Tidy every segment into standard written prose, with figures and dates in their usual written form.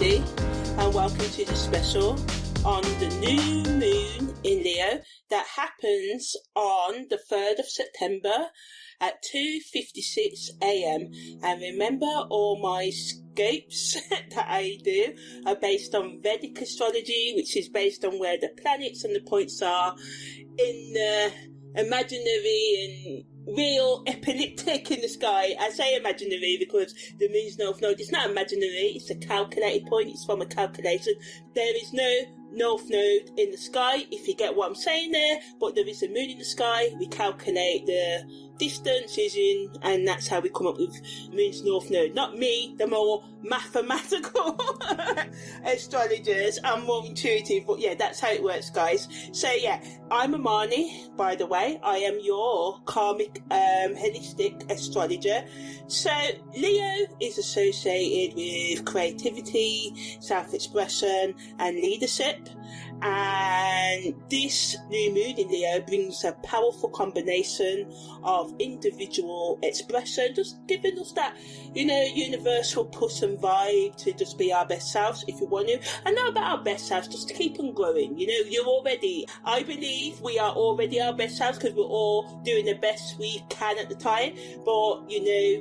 everybody, and welcome to the special on the new moon in Leo that happens on the 3rd of September at 2:56 a.m. And remember, all my scopes that I do are based on Vedic astrology, which is based on where the planets and the points are in the imaginary and real epicliptic in the sky. I say imaginary because the moon's north node is not imaginary, it's a calculated point, it's from a calculation. There is no north node in the sky, if you get what I'm saying there, but there is a moon in the sky. We calculate the distances in, and that's how we come up with moon's north node. Not me, the more mathematical astrologers. I'm more intuitive, but yeah, that's how it works, guys. So yeah, I'm Amani, by the way. I am your karmic holistic astrologer. So Leo is associated with creativity, self-expression and leadership, and this new moon in Leo brings a powerful combination of individual expression, just giving us that, universal push and vibe to just be our best selves if you want to. And not about our best selves, just to keep on growing. I believe we are already our best selves because we're all doing the best we can at the time. But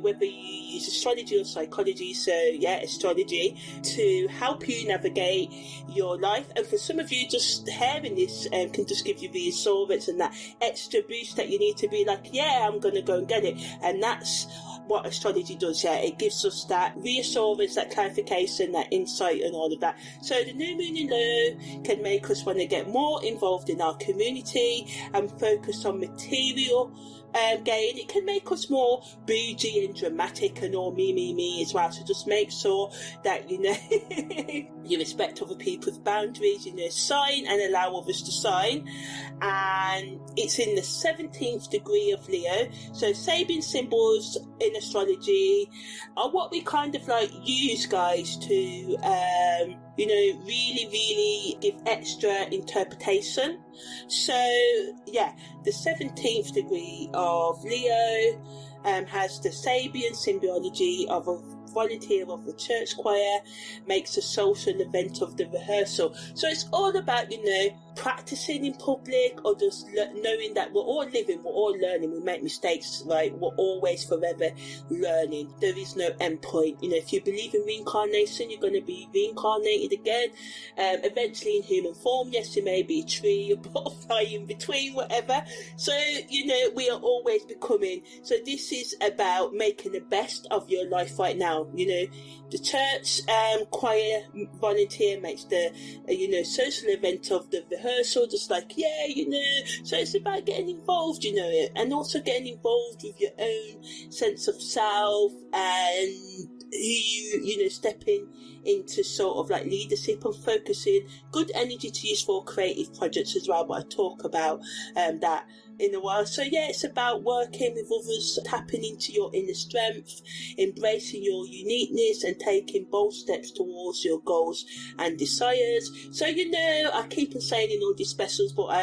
whether you use astrology or psychology, so yeah, astrology, to help you navigate your life. And for some of you, just hearing this can just give you reassurance and that extra boost that you need to be like, yeah, I'm gonna go and get it. And that's what astrology does. Yeah, it gives us that reassurance, that clarification, that insight and all of that. So the new moon in Leo can make us want to get more involved in our community and focus on material gain. It can make us more bougie and dramatic and all me as well. So just make sure that you respect other people's boundaries, sign and allow others to sign. And it's in the 17th degree of Leo. So Sabian symbols in astrology are what we kind of like use, guys, to really give extra interpretation. So yeah, the 17th degree of Leo has the Sabian symbology of a volunteer of the church choir, makes a social event of the rehearsal. So it's all about, practicing in public, or just knowing that we're all living, we're all learning, we make mistakes, right? We're always forever learning. There is no end point. If you believe in reincarnation, you're going to be reincarnated again, eventually in human form. Yes, you may be a tree, a butterfly, in between, whatever. So, we are always becoming. So this is about making the best of your life right now. The church choir volunteer makes the social event of the rehearsal, just like, so it's about getting involved, and also getting involved with your own sense of self, and you stepping into sort of like leadership and focusing good energy to use for creative projects as well. But I talk about that in a while. So yeah, it's about working with others, tapping into your inner strength, embracing your uniqueness and taking bold steps towards your goals and desires. So I keep on saying in all these specials, but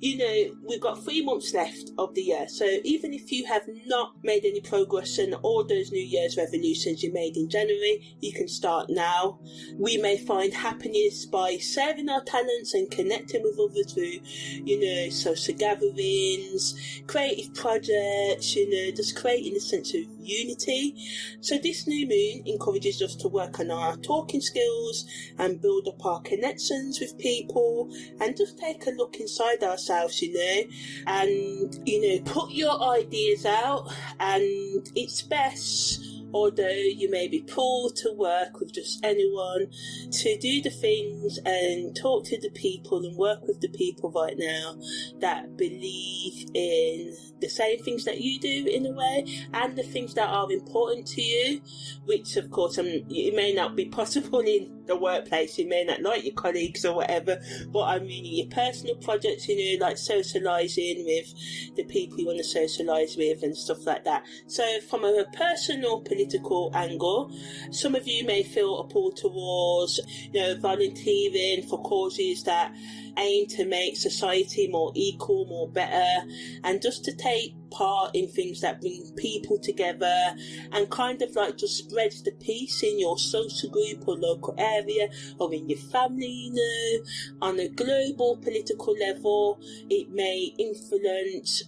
we've got 3 months left of the year. So even if you have not made any progress in all those New Year's resolutions you made in January, you can start now. We may find happiness by sharing our talents and connecting with others through social gatherings, creative projects, just creating a sense of unity. So this new moon encourages us to work on our talking skills and build up our connections with people, and just take a look inside ourselves, and put your ideas out. And it's best, although you may be pulled to work with just anyone, to do the things and talk to the people and work with the people right now that believe in the same things that you do in a way, and the things that are important to you, which of course it may not be possible in the workplace. You may not like your colleagues or whatever, but I mean your personal projects, like socialising with the people you want to socialise with and stuff like that. So from a personal political angle, some of you may feel a pull towards volunteering for causes that aim to make society more equal, more better, and just to take part in things that bring people together and kind of like just spreads the peace in your social group or local area or in your family, you know. On a global political level, it may influence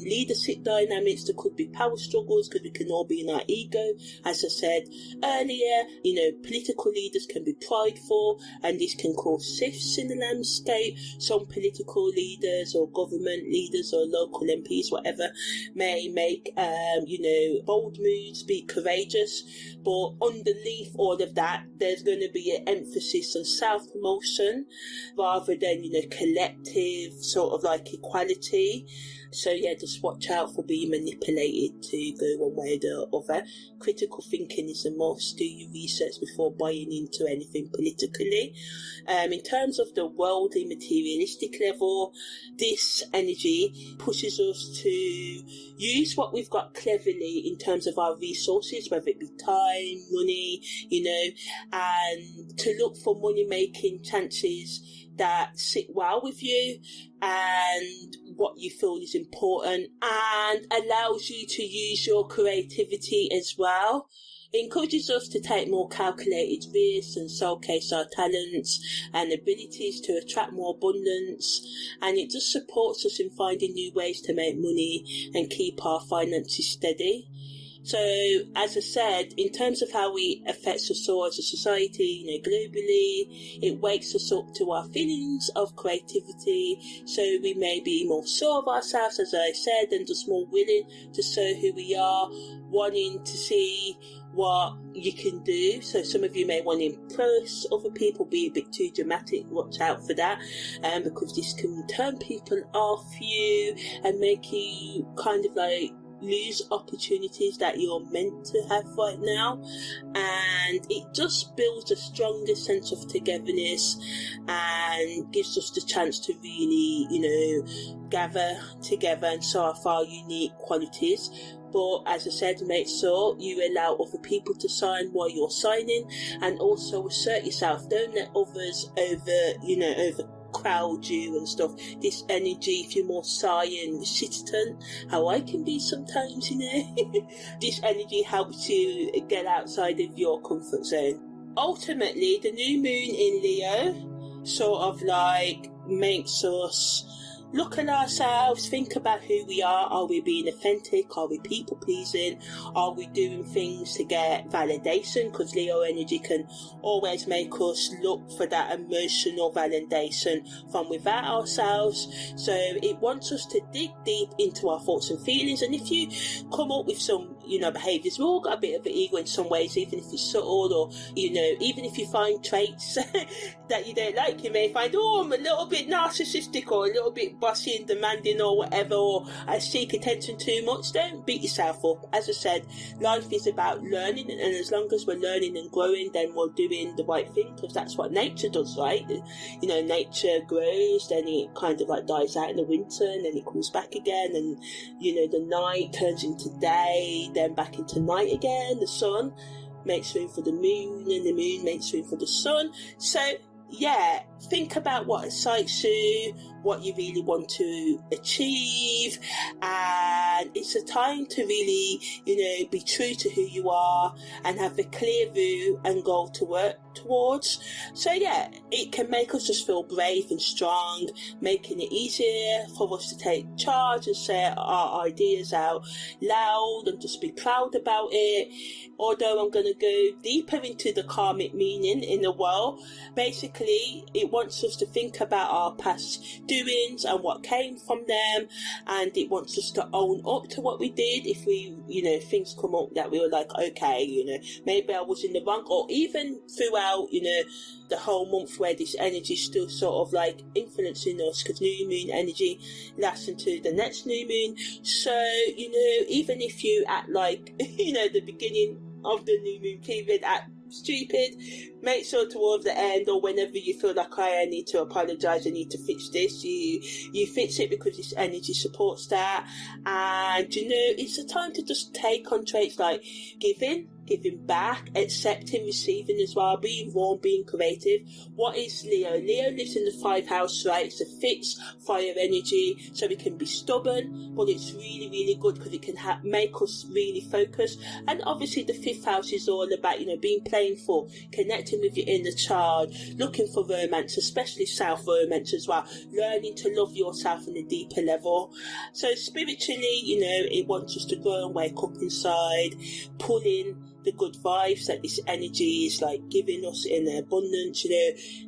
leadership dynamics. There could be power struggles because we can all be in our ego. As I said earlier, you know, political leaders can be prideful and this can cause shifts in the landscape. Some political leaders or government leaders or local MPs, whatever, may make, you know, bold moves, be courageous, but underneath all of that, there's going to be an emphasis on self-promotion rather than, you know, collective sort of like equality. So yeah, just watch out for being manipulated to go one way or the other. Critical thinking is a must. Do your research before buying into anything politically. In terms of the worldly materialistic level, this energy pushes us to use what we've got cleverly in terms of our resources, whether it be time, money, you know, and to look for money making chances that sit well with you and what you feel is important, and allows you to use your creativity as well. It encourages us to take more calculated risks and showcase our talents and abilities to attract more abundance, and it just supports us in finding new ways to make money and keep our finances steady. So, as I said, in terms of how we affect us all as a society, you know, globally, it wakes us up to our feelings of creativity. So we may be more sure of ourselves, as I said, and just more willing to show who we are, wanting to see what you can do. So some of you may want to impress other people, be a bit too dramatic. Watch out for that, because this can turn people off you and make you kind of like lose opportunities that you're meant to have right now. And it just builds a stronger sense of togetherness and gives us the chance to really, you know, gather together and show off our unique qualities. But as I said, make sure you allow other people to sign while you're signing, and also assert yourself. Don't let others overcrowd you and stuff. This energy, if you're more shy and resistant, how I can be sometimes, you know, this energy helps you get outside of your comfort zone. Ultimately, the new moon in Leo sort of like makes us look at ourselves, think about who we are. Are we being authentic? Are we people pleasing? Are we doing things to get validation? Because Leo energy can always make us look for that emotional validation from without ourselves. So it wants us to dig deep into our thoughts and feelings. And if you come up with some, you know, behaviours, we've all got a bit of an ego in some ways, even if it's subtle, or, you know, even if you find traits that you don't like, you may find, oh, I'm a little bit narcissistic or a little bit bossy and demanding or whatever, or I seek attention too much. Don't beat yourself up. As I said, life is about learning, and as long as we're learning and growing, then we're doing the right thing, because that's what nature does, right? You know, nature grows, then it kind of like dies out in the winter, and then it comes back again, and, you know, the night turns into day, then back into night again. The sun makes room for the moon, and the moon makes room for the sun. So yeah, think about what excites you, what you really want to achieve, and it's a time to really, you know, be true to who you are and have a clear view and goal to work towards. So yeah, it can make us just feel brave and strong, making it easier for us to take charge and say our ideas out loud and just be proud about it. Although I'm going to go deeper into the karmic meaning in the world, basically it wants us to think about our past doings and what came from them, and it wants us to own up to what we did. If we, you know, things come up that we were like, okay, you know, maybe I was in the wrong, or even throughout, you know, the whole month where this energy is still sort of like influencing us, because new moon energy lasts into the next new moon. So, you know, even if you act like, you know, the beginning of the new moon period act stupid, make sure towards the end, or whenever you feel like, I need to apologize, I need to fix this, you fix it, because this energy supports that. And you know, it's a time to just take on traits like giving, giving back, accepting, receiving as well, being warm, being creative. What is Leo? Leo lives in the 5th house, right? It's a fixed fire energy, so it can be stubborn, but it's really, really good because it can make us really focus. And obviously the 5th house is all about, being playful, connecting with your inner child, looking for romance, especially self-romance as well, learning to love yourself on a deeper level. So spiritually, it wants us to grow and wake up inside, pull in the good vibes that this energy is like giving us in abundance.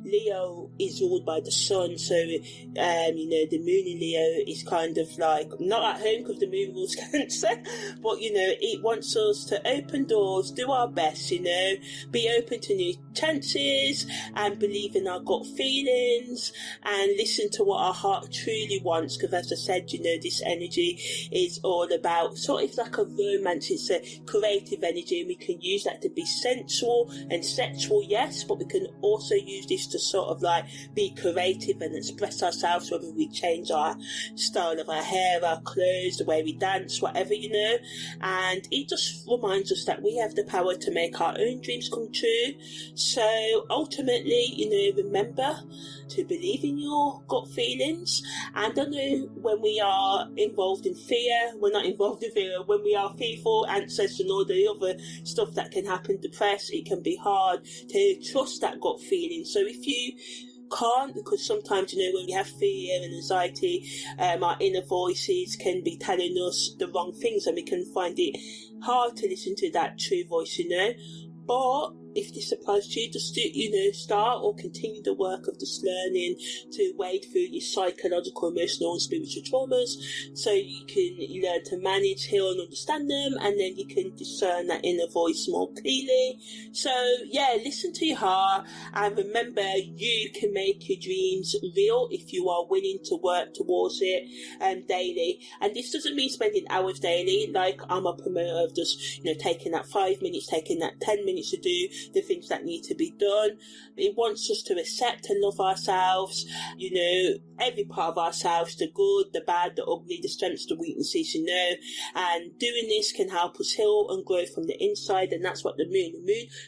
Leo is ruled by the sun, so the moon in Leo is kind of like not at home because the moon rules Cancer, but it wants us to open doors, do our best, be open to new chances and believe in our gut feelings and listen to what our heart truly wants, because as I said, this energy is all about sort of like a romance. It's a creative energy, and we can use that to be sensual and sexual, yes, but we can also use this to sort of like be creative and express ourselves, whether we change our style of our hair, our clothes, the way we dance, whatever, and it just reminds us that we have the power to make our own dreams come true. So ultimately, remember to believe in your gut feelings. And I know when we are involved in fear, we're not involved in fear, when we are fearful, anxious and all the other stuff that can happen, depressed, it can be hard to trust that gut feeling. So if you can't, because sometimes when we have fear and anxiety, our inner voices can be telling us the wrong things, and we can find it hard to listen to that true voice, but if this applies to you, just start or continue the work of just learning to wade through your psychological, emotional and spiritual traumas, so you can learn to manage, heal and understand them, and then you can discern that inner voice more clearly. So listen to your heart, and remember, you can make your dreams real if you are willing to work towards it daily. And this doesn't mean spending hours daily. Like, I'm a promoter of just taking that 5 minutes, taking that 10 minutes to do the things that need to be done. It wants us to accept and love ourselves, every part of ourselves, the good, the bad, the ugly, the strengths, the weaknesses, and doing this can help us heal and grow from the inside. And that's what the moon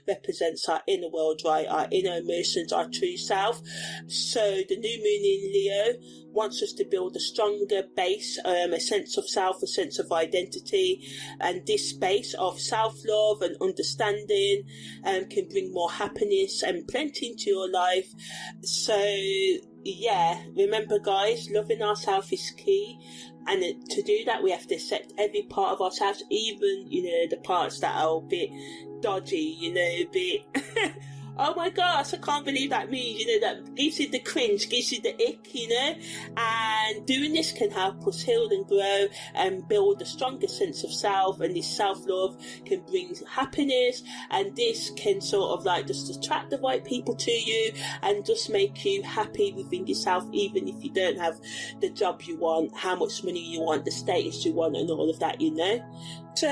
represents, our inner world, right? Our inner emotions, our true self. So the new moon in Leo wants us to build a stronger base, a sense of self, a sense of identity, and this base of self-love and understanding can bring more happiness and plenty into your life. So remember guys, loving ourselves is key, and to do that we have to accept every part of ourselves, even the parts that are a bit dodgy, a bit oh my gosh, I can't believe that means, that gives you the cringe, gives you the ick, and doing this can help us heal and grow and build a stronger sense of self, and this self-love can bring happiness, and this can sort of like just attract the right people to you and just make you happy within yourself, even if you don't have the job you want, how much money you want, the status you want and all of that, So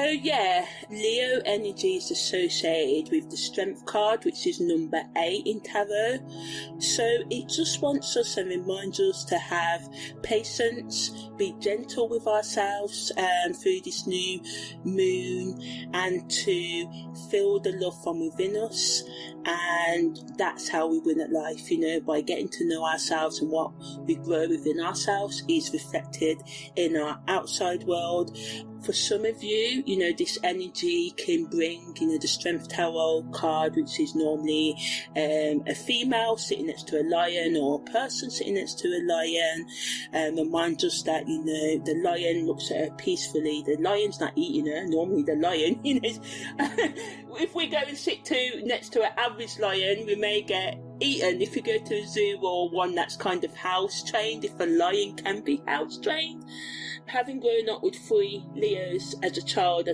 Leo energy is associated with the Strength card, which is number 8 in tarot. So it just wants us and reminds us to have patience, be gentle with ourselves through this new moon, and to feel the love from within us. And that's how we win at life, by getting to know ourselves, and what we grow within ourselves is reflected in our outside world. For some of you, this energy can bring, the Strength Tarot card, which is normally a female sitting next to a lion, or a person sitting next to a lion. Reminds us that, the lion looks at her peacefully. The lion's not eating her. Normally the lion, if we go and sit next to an average lion, we may get eaten. If you go to a zoo or one that's kind of house trained, if a lion can be house trained. Having grown up with 3 Leos as a child, I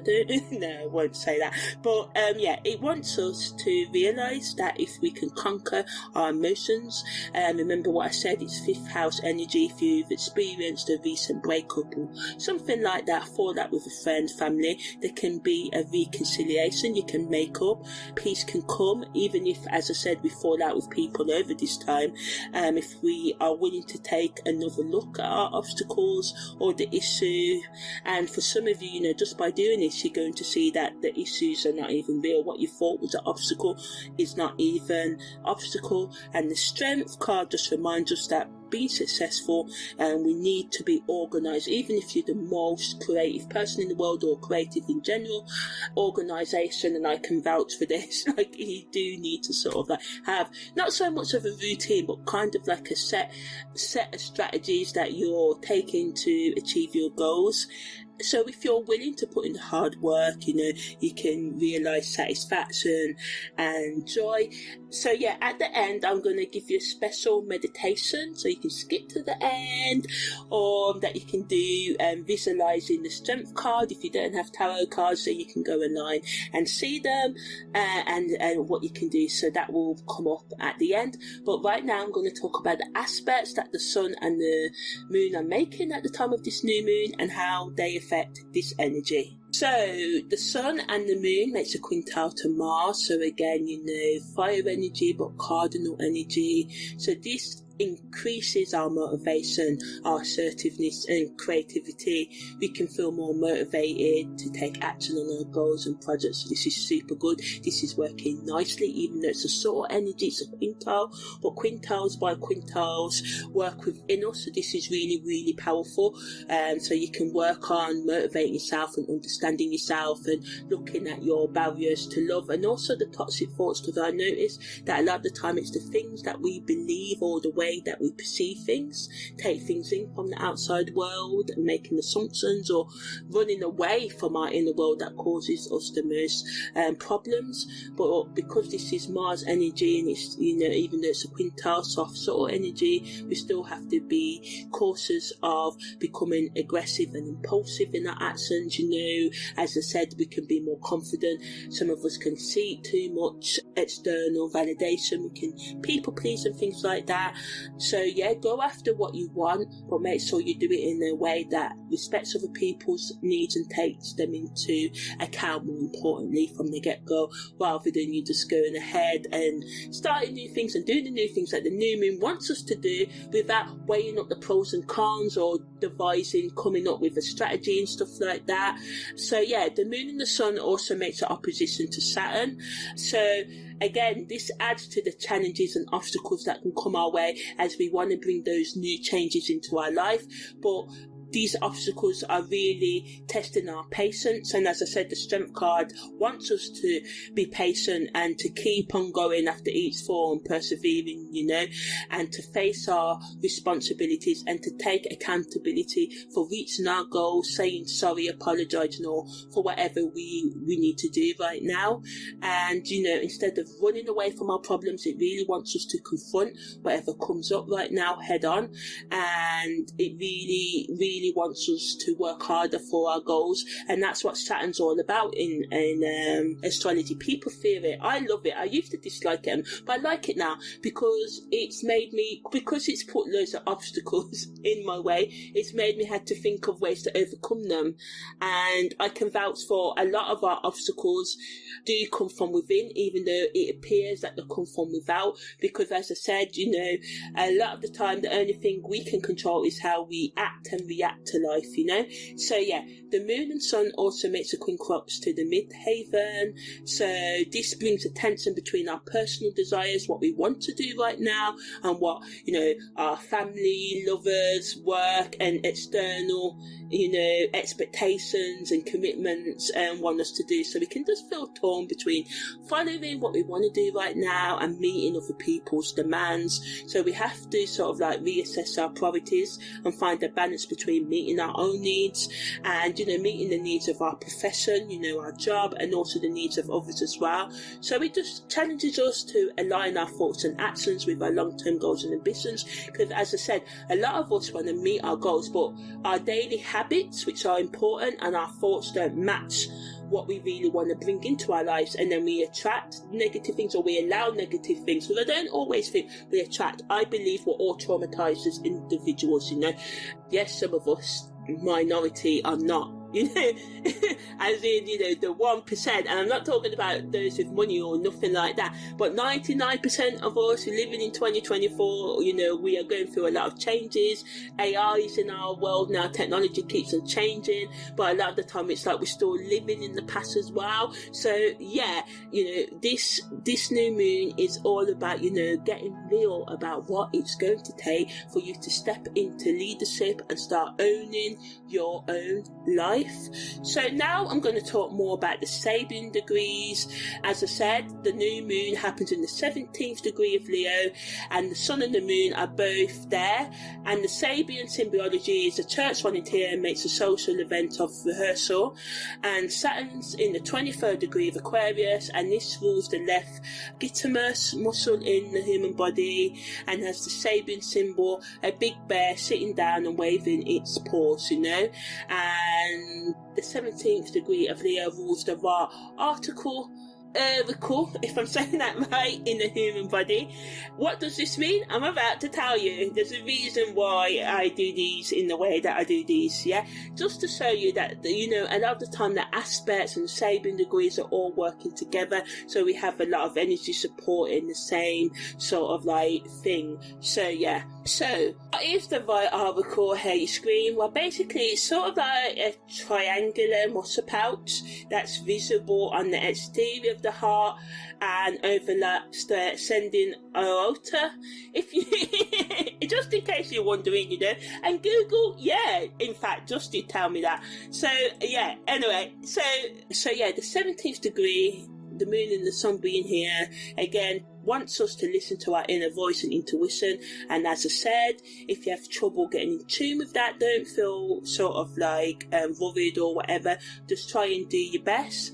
won't say that, but it wants us to realise that if we can conquer our emotions, remember what I said, it's 5th house energy. If you've experienced a recent breakup or something like that, fallout with a friend, family, there can be a reconciliation, you can make up, peace can come, even if, as I said, we fall out with people over this time, if we are willing to take another look at our obstacles or the issue. And for some of you, you know, just by doing this, you're going to see that the issues are not even real. What you thought was an obstacle is not even obstacle. And the Strength card just reminds us that being successful, and we need to be organized. Even if you're the most creative person in the world or creative in general, organization, and I can vouch for this, like you do need to sort of like have not so much of a routine, but kind of like a set of strategies that you're taking to achieve your goals. So if you're willing to put in the hard work, you know, you can realize satisfaction and joy. So yeah, at the end, I'm going to give you a special meditation, so you can skip to the end, or that you can do visualizing the Strength card. If you don't have tarot cards, then you can go online and see them, and what you can do. So that will come up at the end. But right now, I'm going to talk about the aspects that the sun and the moon are making at the time of this new moon, and how they affect this energy. So the sun and the moon makes a quintile to Mars. So again, you know, fire energy, but cardinal energy. So this increases our motivation, our assertiveness and creativity. We can feel more motivated to take action on our goals and projects. So this is super good. This is working nicely, even though it's a sort of energy, it's a quintile, but quintiles by quintiles work within us. So this is really, really powerful. So you can work on motivating yourself and understanding yourself and looking at your barriers to love, and also the toxic thoughts, because I notice that a lot of the time it's the things that we believe or the way that we perceive things, take things in from the outside world and making assumptions or running away from our inner world that causes us the most problems. But because this is Mars energy, and it's, you know, even though it's a quintile, soft sort of energy, we still have to be cautious of becoming aggressive and impulsive in our actions. You know, as I said, we can be more confident. Some of us can seek too much external validation. We can people please and things like that. So yeah, go after what you want, but make sure you do it in a way that respects other people's needs and takes them into account, more importantly, from the get-go, rather than you just going ahead and starting new things and doing the new things that the new moon wants us to do without weighing up the pros and cons or devising, coming up with a strategy and stuff like that. So yeah, the moon and the sun also makes an opposition to Saturn. So again, this adds to the challenges and obstacles that can come our way as we want to bring those new changes into our life. But these obstacles are really testing our patience. And as I said, the Strength card wants us to be patient and to keep on going after each form, persevering, you know, and to face our responsibilities and to take accountability for reaching our goals, saying sorry, apologising, or for whatever we need to do right now. And, you know, instead of running away from our problems, it really wants us to confront whatever comes up right now head on. And it really wants us to work harder for our goals, and that's what Saturn's all about in astrology. People fear it. I love it. I used to dislike it, but I like it now because it's put loads of obstacles in my way. It's made me have to think of ways to overcome them, and I can vouch for a lot of our obstacles do come from within, even though it appears that they come from without, because as I said, you know, a lot of the time the only thing we can control is how we act and react to life, you know. So yeah, the moon and sun also makes a quincunx to the midheaven. So this brings a tension between our personal desires, what we want to do right now, and what, you know, our family, lovers, work, and external, you know, expectations and commitments want us to do. So we can just feel torn between following what we want to do right now and meeting other people's demands. So we have to sort of like reassess our priorities and find a balance between meeting our own needs and, you know, meeting the needs of our profession, you know, our job, and also the needs of others as well. So it just challenges us to align our thoughts and actions with our long-term goals and ambitions, because as I said, a lot of us want to meet our goals, but our daily habits, which are important, and our thoughts don't match what we really want to bring into our lives, and then we attract negative things, or we allow negative things. Because I don't always think we attract. I believe we're all traumatized as individuals, you know. Yes, some of us, minority, are not you know, as in, you know, the 1%, and I'm not talking about those with money or nothing like that, but 99% of us living in 2024, you know, we are going through a lot of changes. AI is in our world now, technology keeps on changing, but a lot of the time it's like we're still living in the past as well. So yeah, you know, this new moon is all about, you know, getting real about what it's going to take for you to step into leadership and start owning your own life. So now I'm going to talk more about the Sabian degrees. As I said, the new moon happens in the 17th degree of Leo, and the sun and the moon are both there. And the Sabian symbology is a church volunteer makes a social event of rehearsal, and Saturn's in the 23rd degree of Aquarius, and this rules the left gitamus muscle in the human body, and has the Sabian symbol, a big bear sitting down and waving its paws, you know. And the 17th degree of Leo rules the article, if I'm saying that right, in the human body. What does this mean? I'm about to tell you. There's a reason why I do these in the way that I do these, yeah? Just to show you that, you know, a lot of the time the aspects and the Sabian degrees are all working together, so we have a lot of energy supporting the same sort of like thing. So yeah. So, what is the right article here you screen? Well, basically it's sort of like a triangular muscle pouch that's visible on the exterior of the heart and overlaps the ascending aorta. If you just in case you're wondering, you know, and Google, yeah, in fact, just did tell me that. So yeah, anyway, so yeah, the 17th degree, the moon and the sun being here again, wants us to listen to our inner voice and intuition. And as I said, if you have trouble getting in tune with that, don't feel sort of like worried or whatever. Just try and do your best.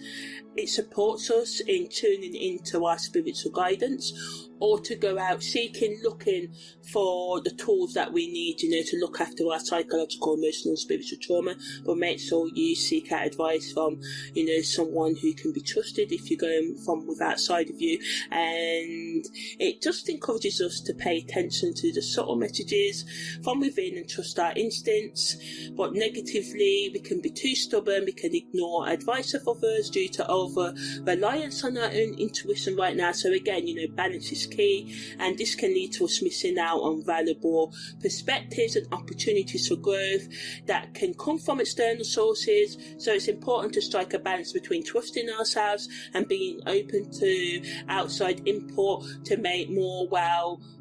It supports us in tuning into our spiritual guidance, or to go out seeking, looking for the tools that we need, you know, to look after our psychological, emotional, and spiritual trauma. But make sure you seek out advice from, you know, someone who can be trusted if you're going from outside of you. And it just encourages us to pay attention to the subtle messages from within and trust our instincts. But negatively, we can be too stubborn, we can ignore advice of others due to over reliance on our own intuition right now. So again, you know, balance is key, and this can lead to us missing out on valuable perspectives and opportunities for growth that can come from external sources. So it's important to strike a balance between trusting ourselves and being open to outside input to make more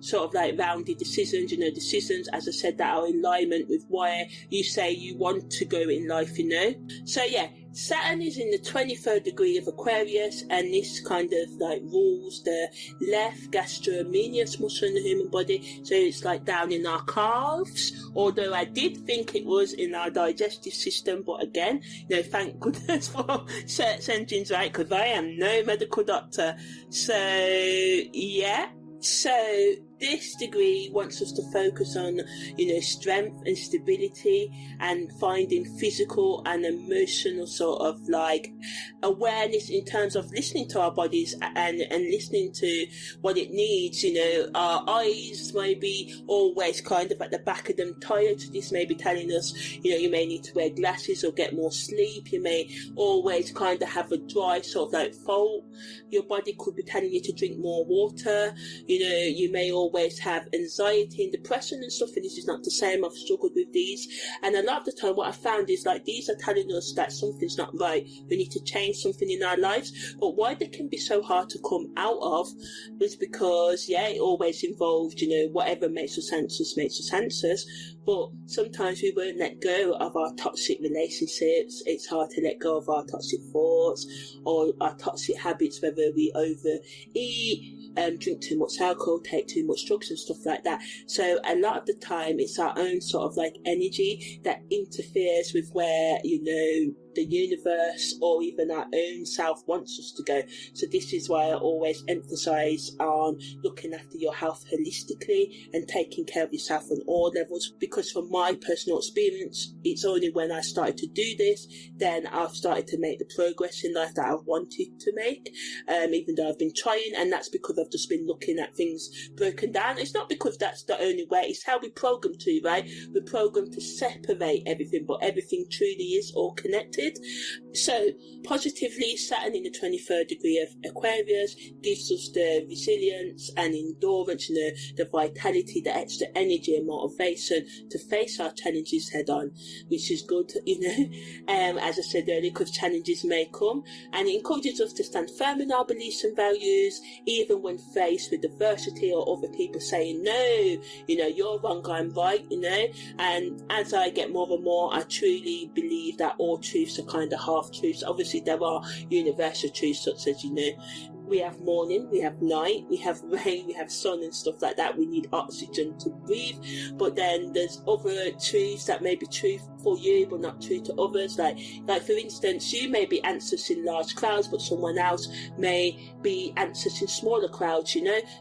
sort of like rounded decisions, you know, decisions, as I said, that are in alignment with where you say you want to go in life, you know. So yeah, Saturn is in the 23rd degree of Aquarius, and this kind of like rules the left gastrocnemius muscle in the human body. So it's like down in our calves, although I did think it was in our digestive system, but again, you know, thank goodness for search engines, right? Because I am no medical doctor. So yeah. So this degree wants us to focus on, you know, strength and stability, and finding physical and emotional sort of like awareness in terms of listening to our bodies and listening to what it needs. You know, our eyes may be always kind of at the back of them tired. This may be telling us, you know, you may need to wear glasses or get more sleep. You may always kind of have a dry sort of like throat. Your body could be telling you to drink more water. You know, you may always have anxiety and depression and stuff, and this is not the same. I've struggled with these, and a lot of the time what I found is like these are telling us that something's not right, we need to change something in our lives. But why they can be so hard to come out of is because, yeah, it always involves, you know, whatever makes us anxious, but sometimes we won't let go of our toxic relationships. It's hard to let go of our toxic thoughts or our toxic habits, whether we overeat, drink too much alcohol, take too much drugs and stuff like that. So a lot of the time it's our own sort of like energy that interferes with where, you know, the universe or even our own self wants us to go. So this is why I always emphasize on looking after your health holistically and taking care of yourself on all levels, because from my personal experience, it's only when I started to do this, then I've started to make the progress in life that I wanted to make, even though I've been trying, and that's because I've just been looking at things broken down. It's not because that's the only way, it's how we're programmed to, right? We're programmed to separate everything, but everything truly is all connected. So positively, Saturn in the 23rd degree of Aquarius gives us the resilience and endurance, the vitality, the extra energy and motivation to face our challenges head on, which is good, as I said earlier, because challenges may come, and it encourages us to stand firm in our beliefs and values, even when faced with adversity or other people saying, no, you're wrong, I'm right, and as I get more and more, I truly believe that all truths are kind of half truths. Obviously there are universal truths such as, we have morning, we have night, we have rain, we have sun and stuff like that. We need oxygen to breathe. But then there's other truths that may be true for you but not true to others. Like for instance, you may be anxious in large crowds, but someone else may be anxious in smaller crowds,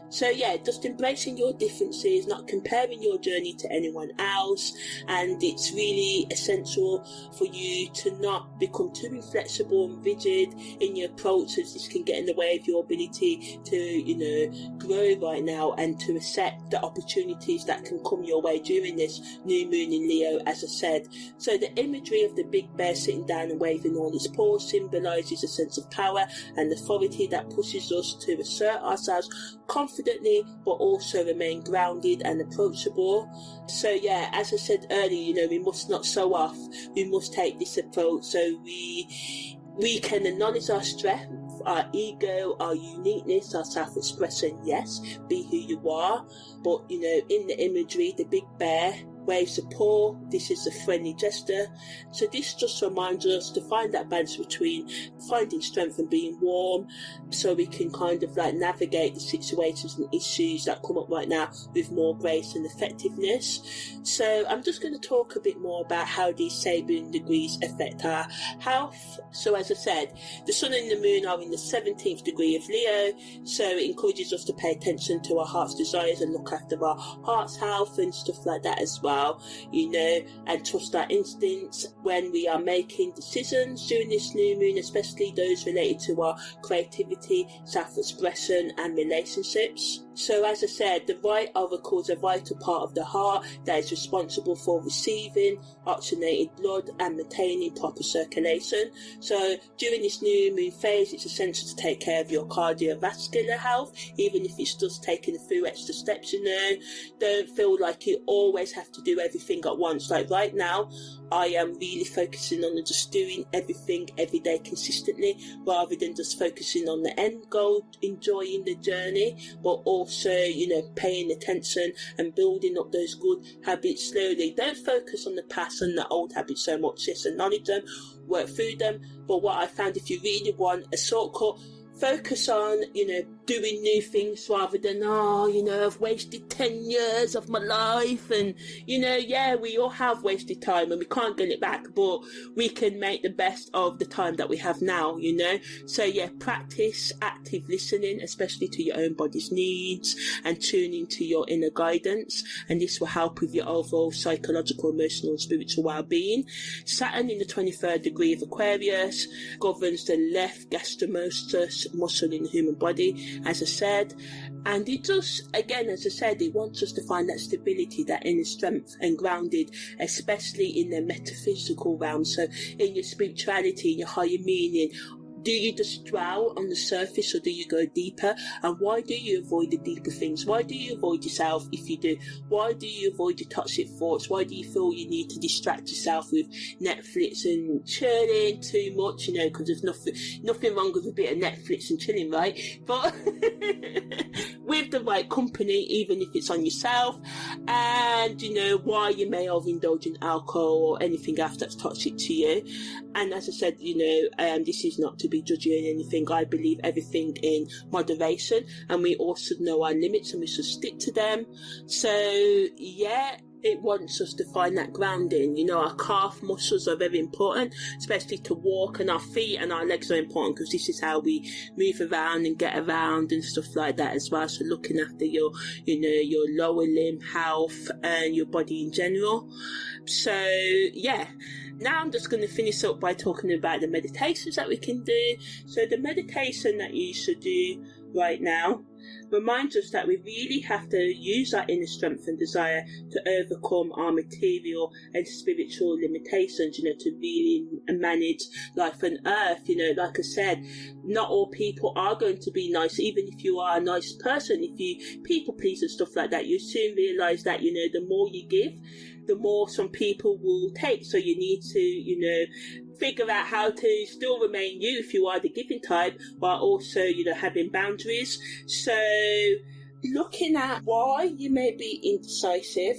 So yeah, just embracing your differences, not comparing your journey to anyone else. And it's really essential for you to not become too inflexible and rigid in your approach, as this can get in the way of your ability to grow right now and to accept the opportunities that can come your way during this new moon in Leo, as I said. So the imagery of the big bear sitting down and waving all its paws symbolises a sense of power and authority that pushes us to assert ourselves confidently but also remain grounded and approachable. So yeah, as I said earlier, we must not show off, we must take this approach so we can acknowledge our strength, our ego, our uniqueness, our self-expression. Yes, be who you are, but in the imagery, the big bear waves a paw. This is a friendly gesture. So this just reminds us to find that balance between finding strength and being warm, so we can kind of navigate the situations and issues that come up right now with more grace and effectiveness. So I'm just going to talk a bit more about how these Sabian degrees affect our health. So as I said, the sun and the moon are in the 17th degree of Leo, so it encourages us to pay attention to our heart's desires and look after our heart's health and stuff like that as well, and trust our instincts when we are making decisions during this new moon, especially those related to our creativity, self-expression and relationships. So as I said, the right oracle is a vital part of the heart that is responsible for receiving oxygenated blood and maintaining proper circulation. So during this new moon phase, it's essential to take care of your cardiovascular health, even if it's just taking a few extra steps. Don't feel like you always have to do everything at once. Like right now, I am really focusing on just doing everything every day consistently, rather than just focusing on the end goal, enjoying the journey, but also, paying attention and building up those good habits slowly. Don't focus on the past and the old habits so much. Just acknowledge them, work through them. But what I found, if you really want a shortcut, focus on, doing new things rather than, I've wasted 10 years of my life. And, we all have wasted time and we can't get it back, but we can make the best of the time that we have now, So yeah, practice active listening, especially to your own body's needs, and tuning to your inner guidance. And this will help with your overall psychological, emotional and spiritual well-being. Saturn in the 23rd degree of Aquarius governs the left gastromostus muscle in the human body, as I said, and it just, again, as I said, it wants us to find that stability, that inner strength and grounded, especially in the metaphysical realm. So in your spirituality, in your higher meaning, do you just dwell on the surface or do you go deeper? And why do you avoid the deeper things? Why do you avoid yourself if you do? Why do you avoid the toxic thoughts? Why do you feel you need to distract yourself with Netflix and chilling too much? Because there's nothing wrong with a bit of Netflix and chilling, right? But with the right company, even if it's on yourself, and why you may overindulge in alcohol or anything else that's toxic to you. And as I said, this is not to be judging anything. I believe everything in moderation, and we also know our limits and we should stick to them. So yeah, it wants us to find that grounding. You know, our calf muscles are very important, especially to walk, and our feet and our legs are important because this is how we move around and get around and stuff like that as well. So looking after your, you know, your lower limb health and your body in general. So yeah, now I'm just going to finish up by talking about the meditations that we can do. So the meditation that you should do right now reminds us that we really have to use our inner strength and desire to overcome our material and spiritual limitations, you know, to really manage life on earth. You know, like I said, not all people are going to be nice. Even if you are a nice person, if you people please and stuff like that, you soon realize that, you know, the more you give, the more some people will take. So you need to, you know, figure out how to still remain you if you are the giving type, while also, you know, having boundaries. So looking at why you may be indecisive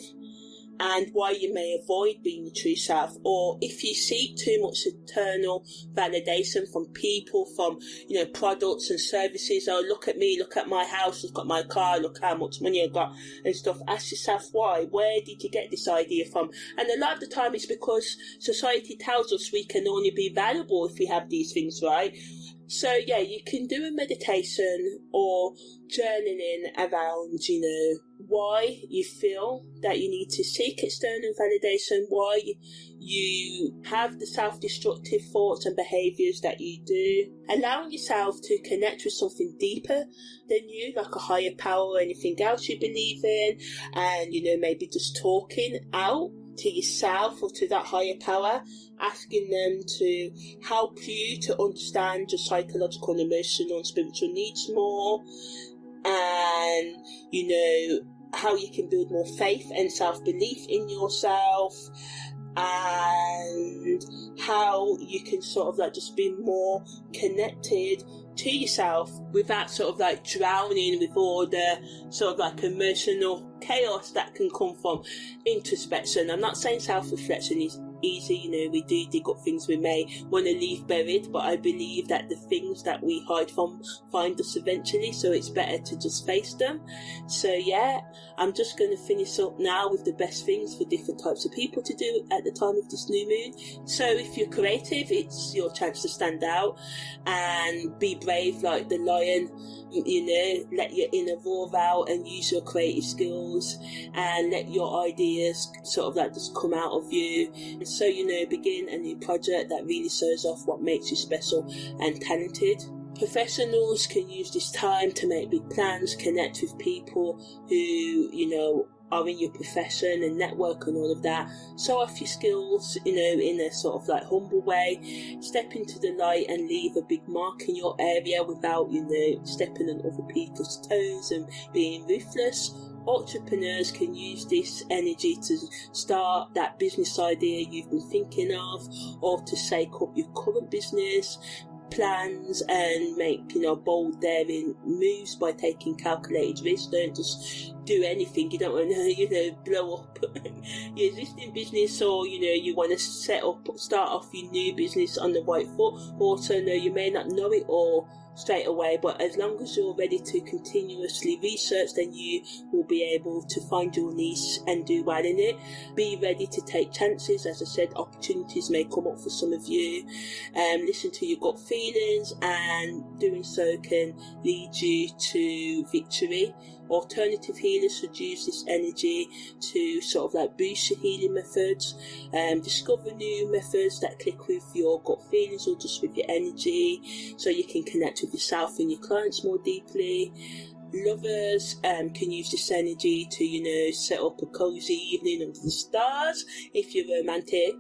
and why you may avoid being your true self, or if you seek too much external validation from people, from, you know, products and services. Oh, look at me, look at my house, look at my car, look how much money I got and stuff. Ask yourself why. Where did you get this idea from? And a lot of the time it's because society tells us we can only be valuable if we have these things, right? So yeah, you can do a meditation or journaling around, you know, why you feel that you need to seek external validation, why you have the self-destructive thoughts and behaviours that you do, allowing yourself to connect with something deeper than you, like a higher power or anything else you believe in, and, you know, maybe just talking out to yourself or to that higher power, asking them to help you to understand your psychological and emotional and spiritual needs more, and, you know, how you can build more faith and self-belief in yourself, and how you can sort of like just be more connected to yourself without sort of like drowning with all the sort of like emotional chaos that can come from introspection. I'm not saying self-reflection is easy, you know, we do dig up things we may want to leave buried, but I believe that the things that we hide from find us eventually, so it's better to just face them. So yeah, I'm just going to finish up now with the best things for different types of people to do at the time of this new moon. So if you're creative, it's your chance to stand out and be brave like the lion, you know, let your inner roar out and use your creative skills and let your ideas sort of like just come out of you. So, you know, begin a new project that really shows off what makes you special and talented. Professionals can use this time to make big plans, connect with people who, you know, are in your profession and network and all of that. Show off your skills, you know, in a sort of like humble way. Step into the light and leave a big mark in your area without, you know, stepping on other people's toes and being ruthless. Entrepreneurs can use this energy to start that business idea you've been thinking of, or to shake up your current business plans and make, you know, bold daring moves by taking calculated risks. Don't just do anything. You don't want to, you know, blow up your existing business, or, you know, you want to start off your new business on the right foot. Also, no, you may not know it all straight away, but as long as you're ready to continuously research, then you will be able to find your niche and do well in it. Be ready to take chances. As I said, opportunities may come up for some of you. Listen to your gut feelings, and doing so can lead you to victory. Alternative healers should use this energy to sort of like boost your healing methods, discover new methods that click with your gut feelings or just with your energy, so you can connect with yourself and your clients more deeply. Lovers can use this energy to, you know, set up a cozy evening under the stars if you're romantic,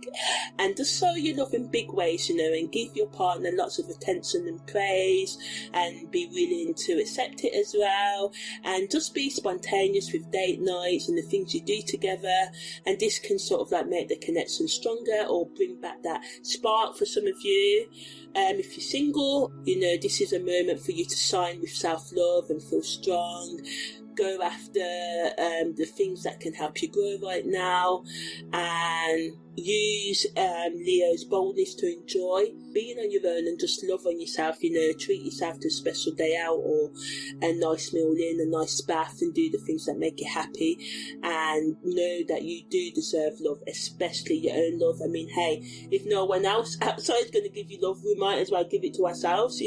and just show your love in big ways, you know, and give your partner lots of attention and praise, and be willing to accept it as well, and just be spontaneous with date nights and the things you do together. And this can sort of like make the connection stronger or bring back that spark for some of you. If you're single, you know, this is a moment for you to shine with self-love and feel strong. Go after the things that can help you grow right now, and, use Leo's boldness to enjoy being on your own and just love on yourself, treat yourself to a special day out or a nice meal in, a nice bath, and do the things that make you happy, and know that you do deserve love, especially your own love. I mean, hey, if no one else outside is going to give you love, we might as well give it to ourselves,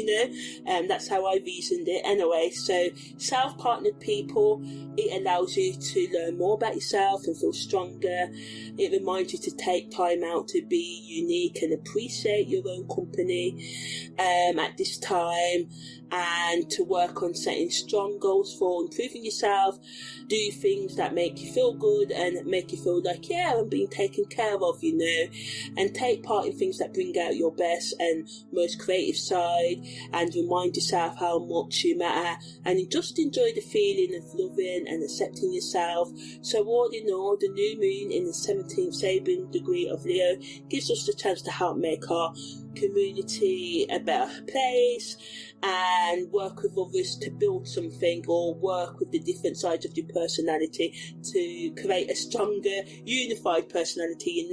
that's how I reasoned it anyway. So self-partnered people, it allows you to learn more about yourself and feel stronger. It reminds you to take time out to be unique and appreciate your own company at this time, and to work on setting strong goals for improving yourself. Do things that make you feel good and make you feel like, yeah, I'm being taken care of, and take part in things that bring out your best and most creative side, and remind yourself how much you matter, and just enjoy the feeling of loving and accepting yourself. So all in all, the new moon in the 17th Sabin degree of Leo gives us the chance to help make our community a better place, and work with others to build something, or work with the different sides of your personality to create a stronger, unified personality.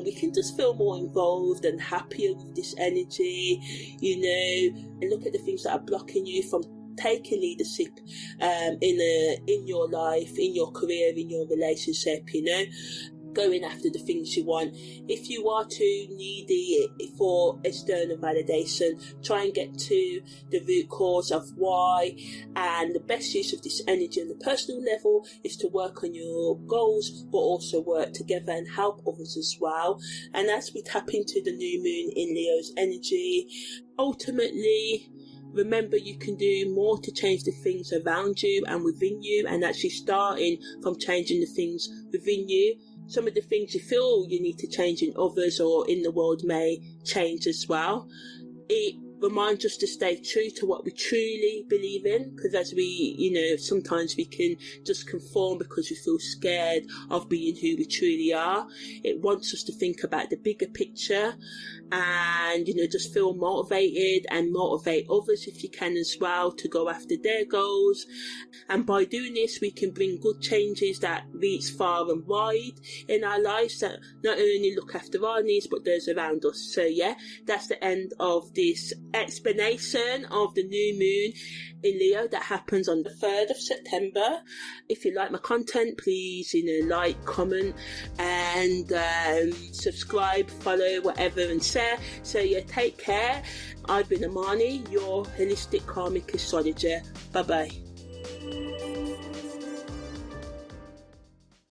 We can just feel more involved and happier with this energy, and look at the things that are blocking you from taking leadership in your life, in your career, in your relationship, going after the things you want. If you are too needy for external validation, try and get to the root cause of why, and the best use of this energy on the personal level is to work on your goals, but also work together and help others as well. And as we tap into the new moon in Leo's energy, ultimately, remember, you can do more to change the things around you and within you, and actually starting from changing the things within you. Some of the things you feel you need to change in others or in the world may change as well. It reminds us to stay true to what we truly believe in, because as we, sometimes we can just conform because we feel scared of being who we truly are. It wants us to think about the bigger picture and, just feel motivated and motivate others if you can as well to go after their goals. And by doing this, we can bring good changes that reach far and wide in our lives, that not only look after our needs but those around us. So yeah, that's the end of this explanation of the new moon in Leo that happens on the 3rd of September. If you like my content, please like, comment, and subscribe, follow, whatever, and share. So yeah, take care. I've been Amani, your holistic karmic astrologer. Bye bye.